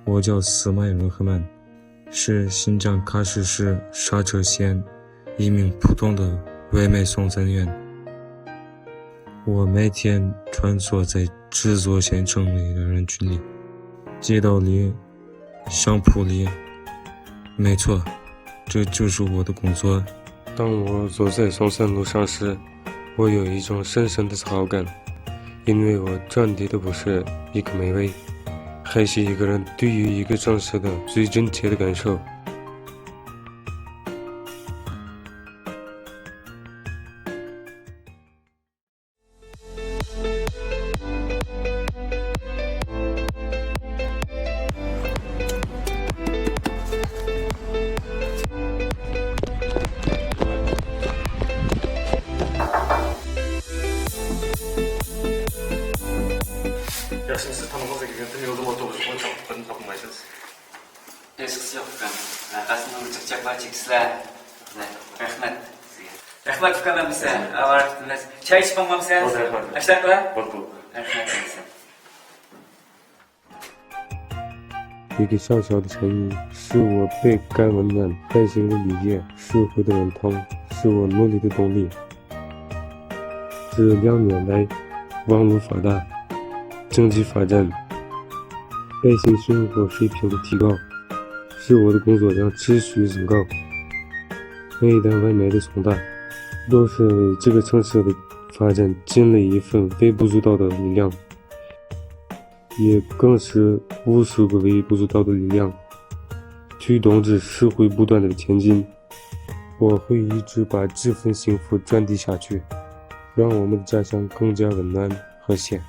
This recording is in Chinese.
我叫斯麦伦赫曼，是新疆喀什市沙车县一名普通的外卖送餐员。我每天穿梭在制作县城里的人群里，街道里，商铺里，没错，这就是我的工作。当我走在松山路上时，我有一种深深的自豪感，因为我传递的不是一个美味，还是一个人对于一个城市的最真切的感受。要形式他们说这个人真有这么多，我找分他不买形式。Eskisi Furkan. Arkasından çıkacak var çıksılar. Rahmet. Rahmet Furkan misin? Avarttınız. Çay içmem misin? Aşağıda. Rahmet misin? 一个小小的诚意，使我倍感温暖；百姓的理解，社会的认同，是我努力的动力。这2年来，网络发达，经济发展，百姓生活水平的提高，使我的工作量持续增高。每一单外卖的送达，都是为这个城市的发展尽了一份微不足道的力量，也更是无数个微不足道的力量，驱动着社会不断的前进。我会一直把这份幸福传递下去，让我们的家乡更加温暖和谐。